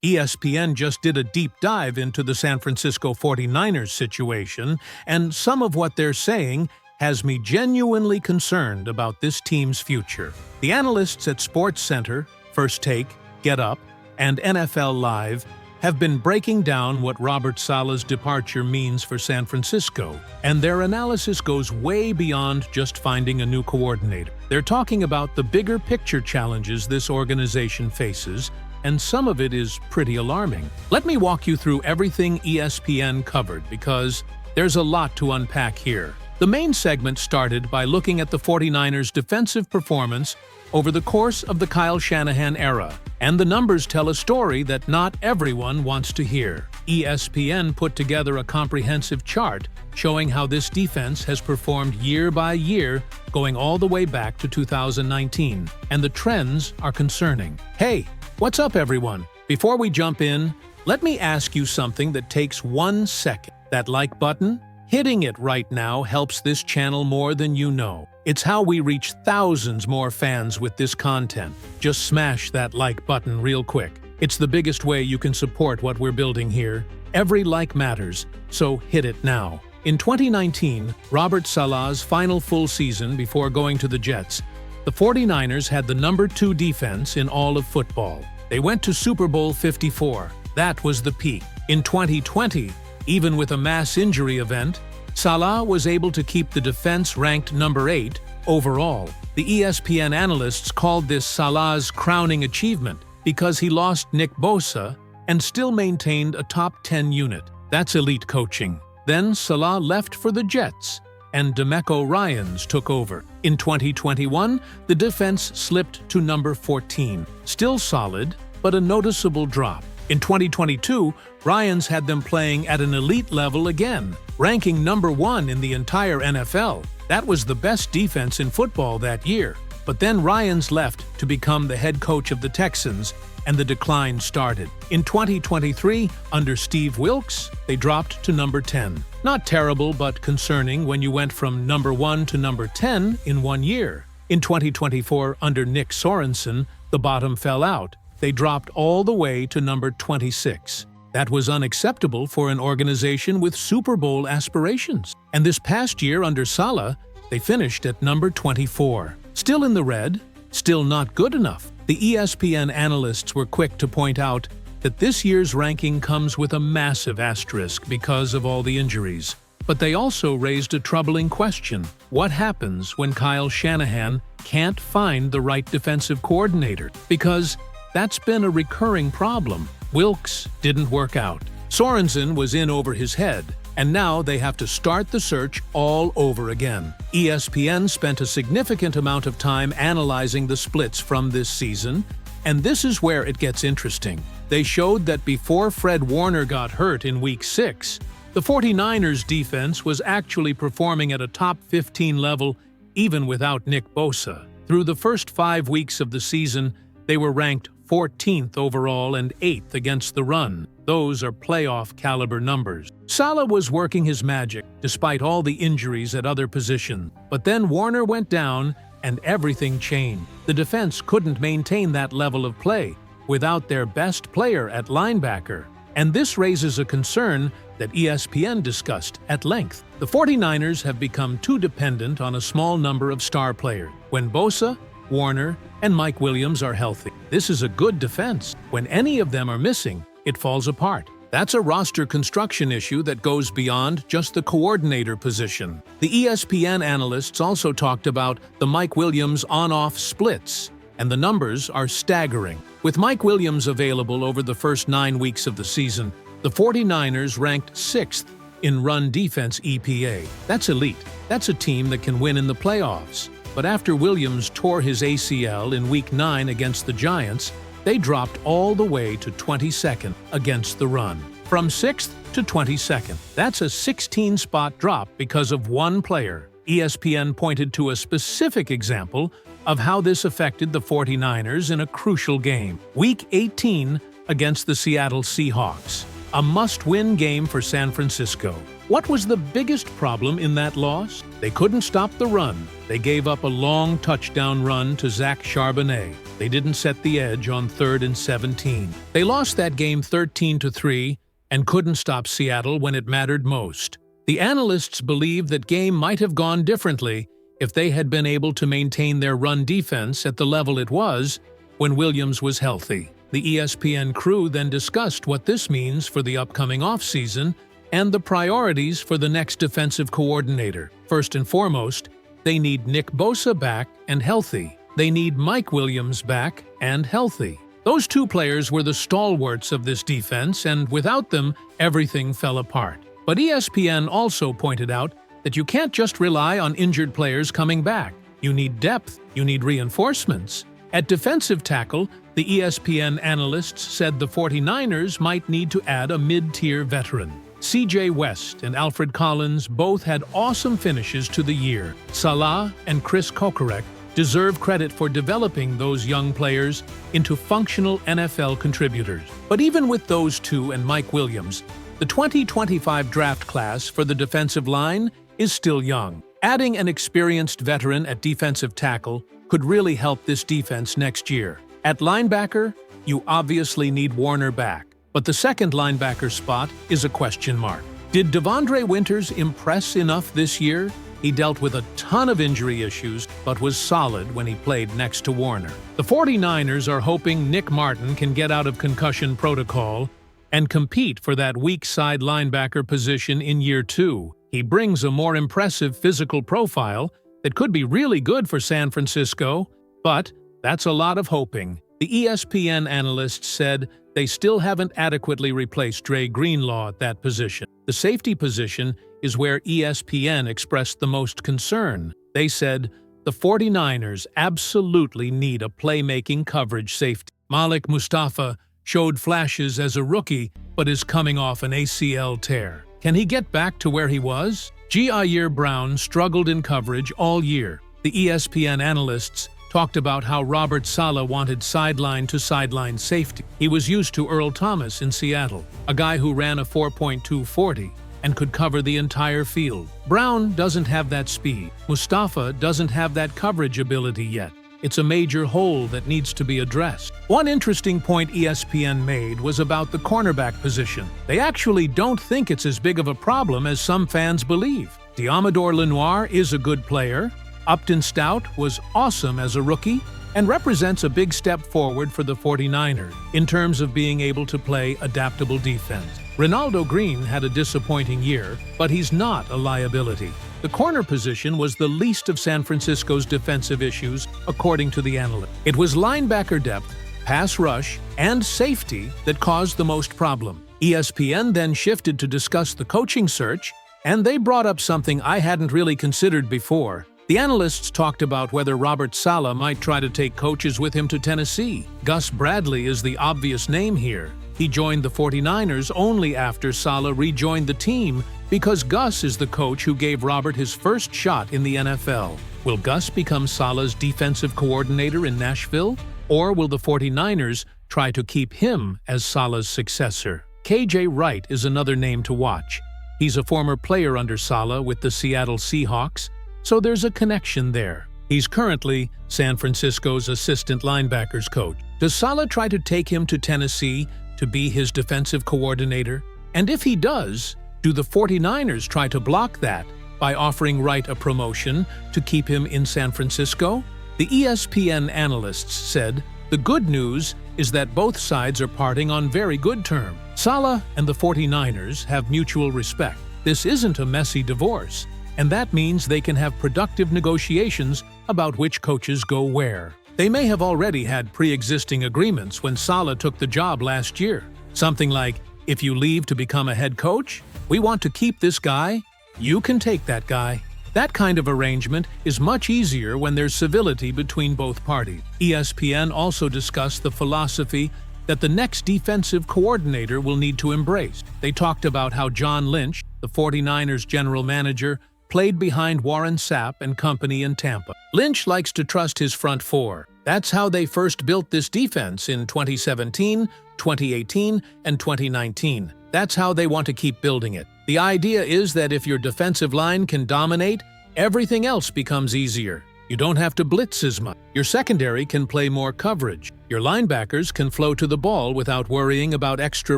ESPN just did a deep dive into the San Francisco 49ers situation, and some of what they're saying has me genuinely concerned about this team's future. The analysts at SportsCenter, First Take, Get Up, and NFL Live have been breaking down what Robert Saleh's departure means for San Francisco, and their analysis goes way beyond just finding a new coordinator. They're talking about the bigger picture challenges this organization faces, and some of it is pretty alarming. Let me walk you through everything ESPN covered, because there's a lot to unpack here. The main segment started by looking at the 49ers' defensive performance over the course of the Kyle Shanahan era, and the numbers tell a story that not everyone wants to hear. ESPN put together a comprehensive chart showing how this defense has performed year by year, going all the way back to 2019, and the trends are concerning. Hey, what's up everyone? Before we jump in, let me ask you something that takes 1 second. That like button? Hitting it right now helps this channel more than you know. It's how we reach thousands more fans with this content. Just smash that like button real quick. It's the biggest way you can support what we're building here. Every like matters, so hit it now. In 2019, Robert Saleh's final full season before going to the Jets, the 49ers had the #2 defense in all of football. They went to Super Bowl 54. That was the peak. In 2020, even with a mass injury event, Saleh was able to keep the defense ranked #8 overall. The ESPN analysts called this Saleh's crowning achievement because he lost Nick Bosa and still maintained a top 10 unit. That's elite coaching. Then Saleh left for the Jets, and DeMeco Ryans took over. In 2021, the defense slipped to #14. Still solid, but a noticeable drop. In 2022, Ryans had them playing at an elite level again, ranking #1 in the entire NFL. That was the best defense in football that year. But then Ryans left to become the head coach of the Texans, and the decline started. In 2023, under Steve Wilks, they dropped to #10. Not terrible, but concerning when you went from #1 to #10 in 1 year. In 2024, under Nick Sorensen, the bottom fell out. They dropped all the way to #26. That was unacceptable for an organization with Super Bowl aspirations. And this past year under Saleh, they finished at #24. Still in the red, still not good enough. The ESPN analysts were quick to point out that this year's ranking comes with a massive asterisk because of all the injuries. But they also raised a troubling question. What happens when Kyle Shanahan can't find the right defensive coordinator? Because that's been a recurring problem. Wilks didn't work out. Sorensen was in over his head, and now they have to start the search all over again. ESPN spent a significant amount of time analyzing the splits from this season, and this is where it gets interesting. They showed that before Fred Warner got hurt in Week 6, the 49ers defense was actually performing at a top 15 level even without Nick Bosa. Through the first 5 weeks of the season, they were ranked 14th overall and 8th against the run. Those are playoff-caliber numbers. Saleh was working his magic, despite all the injuries at other positions. But then Warner went down, and everything changed. The defense couldn't maintain that level of play without their best player at linebacker. And this raises a concern that ESPN discussed at length. The 49ers have become too dependent on a small number of star players. When Bosa, Warner, and Mike Williams are healthy, this is a good defense. When any of them are missing, it falls apart. That's a roster construction issue that goes beyond just the coordinator position. The ESPN analysts also talked about the Mike Williams on-off splits, and the numbers are staggering. With Mike Williams available over the first 9 weeks of the season, the 49ers ranked 6th in run defense EPA. That's elite. That's a team that can win in the playoffs. But after Williams tore his ACL in Week 9 against the Giants, they dropped all the way to 22nd against the run. From 6th to 22nd. That's a 16-spot drop because of one player. ESPN pointed to a specific example of how this affected the 49ers in a crucial game. Week 18 against the Seattle Seahawks. a must-win game for San Francisco. What was the biggest problem in that loss? They couldn't stop the run. They gave up a long touchdown run to Zach Charbonnet. They didn't set the edge on 3rd and 17. They lost that game 13-3 and couldn't stop Seattle when it mattered most. The analysts believe that game might have gone differently if they had been able to maintain their run defense at the level it was when Williams was healthy. The ESPN crew then discussed what this means for the upcoming offseason and the priorities for the next defensive coordinator. First and foremost, they need Nick Bosa back and healthy. They need Mike Williams back and healthy. Those two players were the stalwarts of this defense, and without them, everything fell apart. But ESPN also pointed out that you can't just rely on injured players coming back. You need depth, you need reinforcements. At defensive tackle, the ESPN analysts said the 49ers might need to add a mid-tier veteran. C.J. West and Alfred Collins both had awesome finishes to the year. Saleh and Chris Kokorek deserve credit for developing those young players into functional NFL contributors. But even with those two and Mike Williams, the 2025 draft class for the defensive line is still young. Adding an experienced veteran at defensive tackle could really help this defense next year. At linebacker, you obviously need Warner back, but the second linebacker spot is a question mark. Did Devondre Winters impress enough this year? He dealt with a ton of injury issues, but was solid when he played next to Warner. The 49ers are hoping Nick Martin can get out of concussion protocol and compete for that weak side linebacker position in year 2. He brings a more impressive physical profile that could be really good for San Francisco, but that's a lot of hoping. The ESPN analysts said they still haven't adequately replaced Dre Greenlaw at that position. The safety position is where ESPN expressed the most concern. They said the 49ers absolutely need a playmaking coverage safety. Malik Mustafa showed flashes as a rookie, but is coming off an ACL tear. Can he get back to where he was? Jair Brown struggled in coverage all year. The ESPN analysts talked about how Robert Saleh wanted sideline-to-sideline safety. He was used to Earl Thomas in Seattle, a guy who ran a 4.2 40 and could cover the entire field. Brown doesn't have that speed. Mustafa doesn't have that coverage ability yet. It's a major hole that needs to be addressed. One interesting point ESPN made was about the cornerback position. They actually don't think it's as big of a problem as some fans believe. Diamador Lenoir is a good player. Upton Stout was awesome as a rookie and represents a big step forward for the 49ers in terms of being able to play adaptable defense. Ronaldo Green had a disappointing year, but he's not a liability. The corner position was the least of San Francisco's defensive issues, according to the analyst. It was linebacker depth, pass rush, and safety that caused the most problem. ESPN then shifted to discuss the coaching search, and they brought up something I hadn't really considered before. The analysts talked about whether Robert Saleh might try to take coaches with him to Tennessee. Gus Bradley is the obvious name here. He joined the 49ers only after Saleh rejoined the team because Gus is the coach who gave Robert his first shot in the NFL. Will Gus become Saleh's defensive coordinator in Nashville? Or will the 49ers try to keep him as Saleh's successor? KJ Wright is another name to watch. He's a former player under Saleh with the Seattle Seahawks, so there's a connection there. He's currently San Francisco's assistant linebackers coach. Does Saleh try to take him to Tennessee to be his defensive coordinator? And if he does, do the 49ers try to block that by offering Wright a promotion to keep him in San Francisco? The ESPN analysts said the good news is that both sides are parting on very good terms. Saleh and the 49ers have mutual respect. This isn't a messy divorce, and that means they can have productive negotiations about which coaches go where. They may have already had pre-existing agreements when Saleh took the job last year. Something like, if you leave to become a head coach, we want to keep this guy, you can take that guy. That kind of arrangement is much easier when there's civility between both parties. ESPN also discussed the philosophy that the next defensive coordinator will need to embrace. They talked about how John Lynch, the 49ers general manager, played behind Warren Sapp and company in Tampa. Lynch likes to trust his front four. That's how they first built this defense in 2017 2018, and 2019. That's how they want to keep building it. The idea is that if your defensive line can dominate, everything else becomes easier. You don't have to blitz as much. Your secondary can play more coverage. Your linebackers can flow to the ball without worrying about extra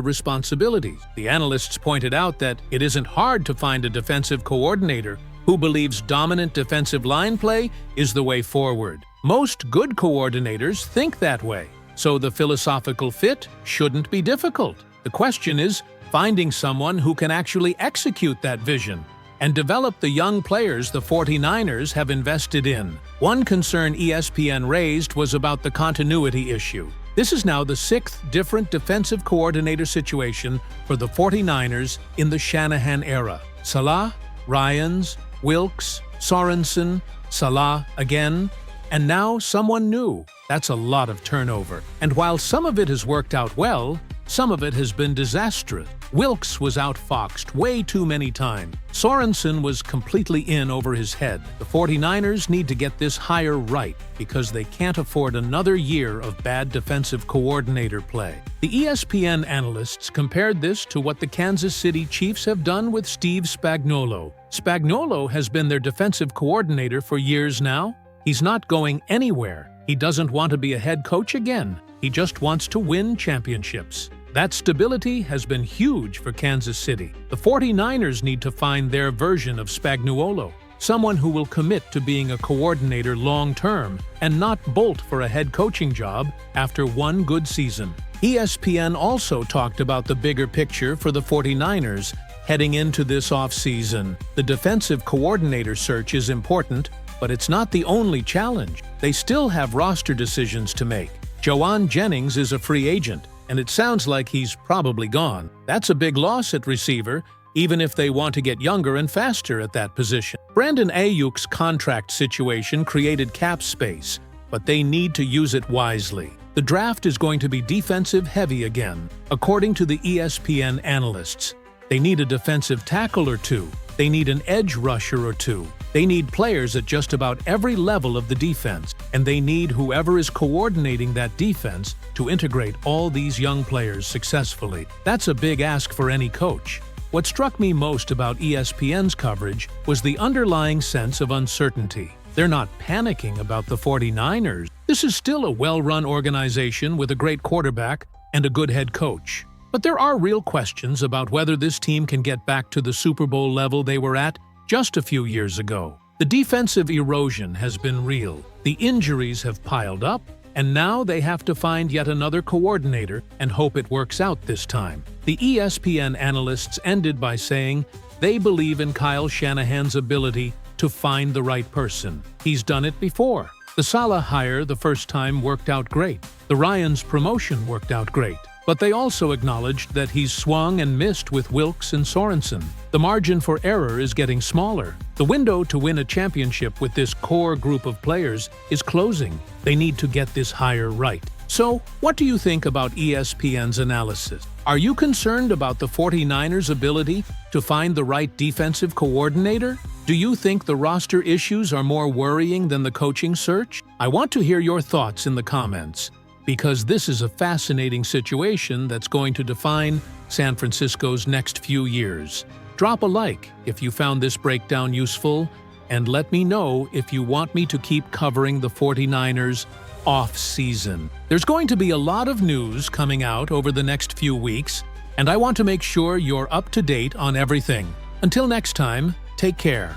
responsibilities. The analysts pointed out that it isn't hard to find a defensive coordinator who believes dominant defensive line play is the way forward. Most good coordinators think that way, so the philosophical fit shouldn't be difficult. The question is finding someone who can actually execute that vision and develop the young players the 49ers have invested in. One concern ESPN raised was about the continuity issue. This is now the 6th different defensive coordinator situation for the 49ers in the Shanahan era. Saleh, Ryans, Wilks, Sorensen, Saleh again, and now someone new. That's a lot of turnover. And while some of it has worked out well, some of it has been disastrous. Wilks was outfoxed way too many times. Sorensen was completely in over his head. The 49ers need to get this hire right because they can't afford another year of bad defensive coordinator play. The ESPN analysts compared this to what the Kansas City Chiefs have done with Steve Spagnuolo. Spagnuolo has been their defensive coordinator for years now. He's not going anywhere. He doesn't want to be a head coach again. He just wants to win championships. That stability has been huge for Kansas City. The 49ers need to find their version of Spagnuolo, someone who will commit to being a coordinator long-term and not bolt for a head coaching job after one good season. ESPN also talked about the bigger picture for the 49ers heading into this offseason. The defensive coordinator search is important, but it's not the only challenge. They still have roster decisions to make. Joanne Jennings is a free agent, and it sounds like he's probably gone. That's a big loss at receiver, even if they want to get younger and faster at that position. Brandon Ayuk's contract situation created cap space, but they need to use it wisely. The draft is going to be defensive heavy again. According to the ESPN analysts, they need a defensive tackle or two. They need an edge rusher or two. They need players at just about every level of the defense, and they need whoever is coordinating that defense to integrate all these young players successfully. That's a big ask for any coach. What struck me most about ESPN's coverage was the underlying sense of uncertainty. They're not panicking about the 49ers. This is still a well-run organization with a great quarterback and a good head coach. But there are real questions about whether this team can get back to the Super Bowl level they were at just a few years ago. The defensive erosion has been real. The injuries have piled up, and now they have to find yet another coordinator and hope it works out this time. The ESPN analysts ended by saying they believe in Kyle Shanahan's ability to find the right person. He's done it before. The Saleh hire the first time worked out great. The Ryans promotion worked out great. But they also acknowledged that he's swung and missed with Wilks and Sorensen. The margin for error is getting smaller. The window to win a championship with this core group of players is closing. They need to get this hire right. So, what do you think about ESPN's analysis? Are you concerned about the 49ers' ability to find the right defensive coordinator? Do you think the roster issues are more worrying than the coaching search? I want to hear your thoughts in the comments, because this is a fascinating situation that's going to define San Francisco's next few years. Drop a like if you found this breakdown useful, and let me know if you want me to keep covering the 49ers off-season. There's going to be a lot of news coming out over the next few weeks, and I want to make sure you're up to date on everything. Until next time, take care.